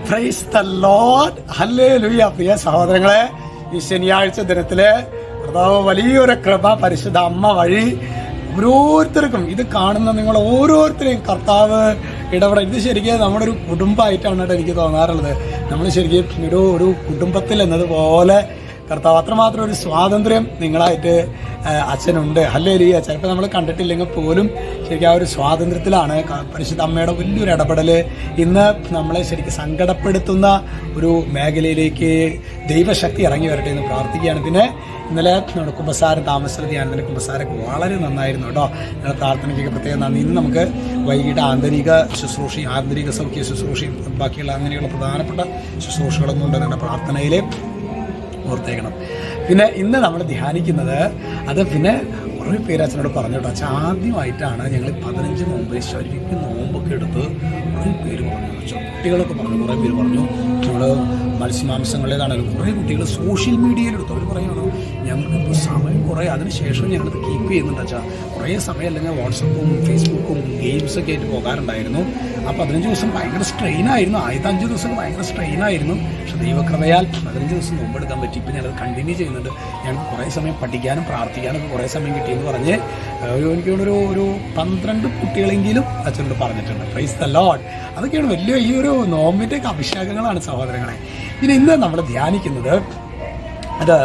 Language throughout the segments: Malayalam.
Praise the Lord. ഹല്ലേലൂയ. പ്രിയ സഹോദരങ്ങളെ, ഈ ശനിയാഴ്ച ദിനത്തില് കർത്താവ് വലിയൊരു കൃപ പരിശുദ്ധ അമ്മ വഴി ഓരോരുത്തർക്കും, ഇത് കാണുന്ന നിങ്ങൾ ഓരോരുത്തരെയും കർത്താവ് ഇടപെട. ഇത് ശരിക്കും നമ്മുടെ ഒരു കുടുംബമായിട്ടാണ് കേട്ടോ എനിക്ക് തോന്നാറുള്ളത്. നമ്മൾ ശരിക്കും ഒരു കുടുംബത്തിൽ എന്നതുപോലെ കർത്താവ് അത്രമാത്രം ഒരു സ്വാതന്ത്ര്യം നിങ്ങളായിട്ട് അച്ഛനുണ്ട്. ഹല്ലേലൂയ. ചിലപ്പോൾ നമ്മൾ കണ്ടിട്ടില്ലെങ്കിൽ പോലും ശരിക്കും ആ ഒരു സ്വാതന്ത്ര്യത്തിലാണ് പരിശുദ്ധ അമ്മയുടെ വലിയൊരു ഇടപെടൽ ഇന്ന് നമ്മളെ ശരിക്കും സങ്കടപ്പെടുത്തുന്ന ഒരു മേഖലയിലേക്ക് ദൈവശക്തി ഇറങ്ങി വരട്ടെ എന്ന് പ്രാർത്ഥിക്കുകയാണ്. പിന്നെ ഇന്നലെ നമ്മുടെ കുമ്പസാരം താമസത്തിയാണ്. ഇന്നലെ കുമ്പസാരൊക്കെ വളരെ നന്നായിരുന്നു കേട്ടോ. ഞങ്ങൾ പ്രാർത്ഥനയ്ക്കൊക്കെ പ്രത്യേകം നന്ദി. ഇന്ന് നമുക്ക് വൈകിട്ട് ആന്തരിക ശുശ്രൂഷയും ആന്തരിക സൗഖ്യ ശുശ്രൂഷയും ബാക്കിയുള്ള അങ്ങനെയുള്ള പ്രധാനപ്പെട്ട ശുശ്രൂഷകളൊന്നും ഉണ്ട് നമ്മുടെ പ്രാർത്ഥനയിൽ ഓർത്തേക്കണം. പിന്നെ ഇന്ന് നമ്മൾ ധ്യാനിക്കുന്നത് അത് പിന്നെ കുറേ പേര് അച്ഛനോട് പറഞ്ഞു കേട്ടോ. അച്ഛൻ ആദ്യമായിട്ടാണ് ഞങ്ങൾ 15 മുമ്പ് ശരിക്കും നോമ്പൊക്കെ എടുത്ത് കുറേ പേര് പറഞ്ഞു. കുട്ടികളൊക്കെ പറഞ്ഞു, കുറേ പേര് പറഞ്ഞു നമ്മൾ മത്സ്യമാംസങ്ങളുടേതാണെങ്കിലും കുറേ കുട്ടികൾ സോഷ്യൽ മീഡിയയിൽ എടുത്തു. അവർ പറയുകയാണ് ഞങ്ങൾക്കിപ്പോൾ സമയം കുറേ, അതിനുശേഷം ഞങ്ങളിത് കീപ്പ് ചെയ്യുന്നുണ്ട് അച്ഛാ. കുറേ സമയം അല്ലെങ്കിൽ വാട്സപ്പും ഫേസ്ബുക്കും ഗെയിംസൊക്കെ ആയിട്ട് പോകാറുണ്ടായിരുന്നു. ആ 15 ദിവസം ഭയങ്കര സ്ട്രെയിനായിരുന്നു. ആദ്യത്തെ 5 ദിവസം ഭയങ്കര സ്ട്രെയിനായിരുന്നു. പക്ഷെ ദൈവകൃപയാൽ 15 ദിവസം മുമ്പെടുക്കാൻ പറ്റി. ഇപ്പം ഞങ്ങൾ കണ്ടിന്യൂ ചെയ്യുന്നുണ്ട്. ഞങ്ങൾക്ക് കുറേ സമയം പഠിക്കാനും പ്രാർത്ഥിക്കാനും ഒക്കെ കുറേ സമയം കിട്ടിയെന്ന് പറഞ്ഞ് എനിക്കൊരു 12 കുട്ടികളെങ്കിലും അച്ഛനോട് പറഞ്ഞിട്ടുണ്ട്. Praise the Lord. അതൊക്കെയാണ് വലിയ ഈ ഒരു നോമ്പിൻ്റെ അഭിഷേകങ്ങളാണ് സഹോദരങ്ങളെ. പിന്നെ ഇന്ന് നമ്മൾ ധ്യാനിക്കുന്നത് അത്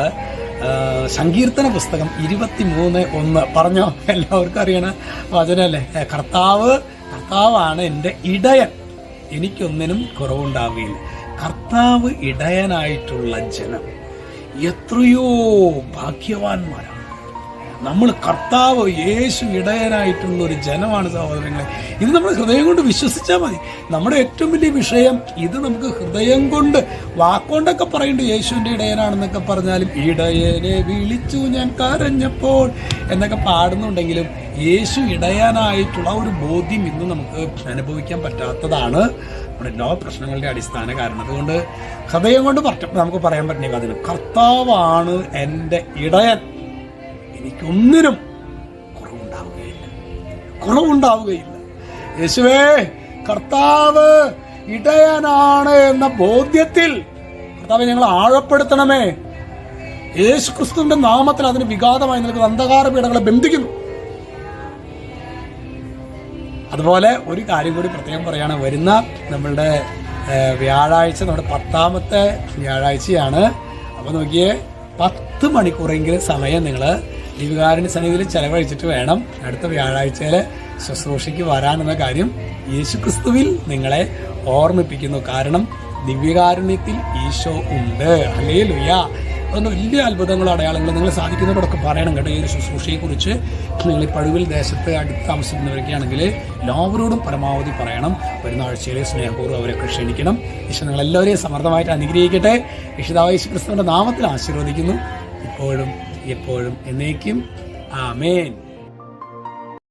സങ്കീർത്തന പുസ്തകം 23:1 പറഞ്ഞോ, എല്ലാവർക്കും അറിയണ വചനല്ലേ. കർത്താവാണ് എൻ്റെ ഇടയൻ, എനിക്കൊന്നിനും കുറവുണ്ടാവുകയില്ല. കർത്താവ് ഇടയനായിട്ടുള്ള ജനം എത്രയോ ഭാഗ്യവാന്മാരാണ്. നമ്മൾ കർത്താവ് യേശു ഇടയനായിട്ടുള്ള ഒരു ജനമാണ് സഹോദരങ്ങളെ. ഇത് നമ്മൾ ഹൃദയം കൊണ്ട് വിശ്വസിച്ചാൽ മതി. നമ്മുടെ ഏറ്റവും വലിയ വിഷയം ഇത് നമുക്ക് ഹൃദയം കൊണ്ട് വാക്കുകൊണ്ടൊക്കെ പറയുന്നുണ്ട് യേശുവിൻ്റെ ഇടയനാണെന്നൊക്കെ പറഞ്ഞാലും ഇടയനെ വിളിച്ചു ഞാൻ കരഞ്ഞപ്പോൾ എന്നൊക്കെ പാടുന്നുണ്ടെങ്കിലും യേശു ഇടയനായിട്ടുള്ള ഒരു ബോധ്യം ഇന്ന് നമുക്ക് അനുഭവിക്കാൻ പറ്റാത്തതാണ് നമ്മുടെ എല്ലാ പ്രശ്നങ്ങളുടെ അടിസ്ഥാന കാരണം. അതുകൊണ്ട് ഹൃദയം കൊണ്ട് നമുക്ക് പറയാൻ പറ്റുന്ന അതിന് കർത്താവാണ് എൻ്റെ ഇടയൻ, എനിക്കൊന്നിനും കുറവുണ്ടാവുകയില്ല. യേശുവേ, കർത്താവ് ഇടയനാണ് എന്ന ബോധ്യത്തിൽ കർത്താവ് ഞങ്ങൾ ആഴപ്പെടുത്തണമേ. യേശു ക്രിസ്തുവിന്റെ നാമത്തിൽ അതിന് വിഘാതമായി നിൽക്കുന്ന അന്ധകാര പീഠങ്ങളെ ബന്ധിക്കുന്നു. അതുപോലെ ഒരു കാര്യം കൂടി പ്രത്യേകം പറയാണ്. വരുന്ന നമ്മളുടെ വ്യാഴാഴ്ച നമ്മുടെ 10ാമത്തെ വ്യാഴാഴ്ചയാണ്. അപ്പോൾ നോക്കിയേ, 10 മണിക്കൂറെങ്കിലും സമയം നിങ്ങൾ ദിവ്യകാരുണ്യ സന്നിധിയിൽ ചെലവഴിച്ചിട്ട് വേണം അടുത്ത വ്യാഴാഴ്ചയിലെ ശുശ്രൂഷയ്ക്ക് വരാനെന്ന കാര്യം യേശു ക്രിസ്തുവിൽ നിങ്ങളെ ഓർമ്മിപ്പിക്കുന്നു. കാരണം ദിവ്യകാരുണ്യത്തിൽ ഈശോ ഉണ്ട്. ഹല്ലേലൂയ. അതുകൊണ്ട് വലിയ അത്ഭുതങ്ങളും അടയാളങ്ങളും നിങ്ങൾ സാധിക്കുന്നവരോടൊക്കെ പറയണം കേട്ടോ. ഈ ഒരു ശുശ്രൂഷയെക്കുറിച്ച് നിങ്ങൾ ഈ പഴുവിൽ ദേശത്ത് അടുത്ത് താമസിക്കുന്നവരൊക്കെയാണെങ്കിൽ എല്ലാവരോടും പരമാവധി പറയണം. വരുന്ന ആഴ്ചയിലെ സ്നേഹപൂർവ്വം അവരൊക്കെ ക്ഷണിക്കണം. ഈശോ നിങ്ങളെല്ലാവരെയും സമൃദ്ധമായിട്ട് അനുഗ്രഹിക്കട്ടെ. യേശുദാവായ യേശു ക്രിസ്തുവിൻ്റെ നാമത്തിൽ ആശീർവദിക്കുന്നു, ഇപ്പോഴും എപ്പോഴും എന്നേക്കും. ആമേൻ.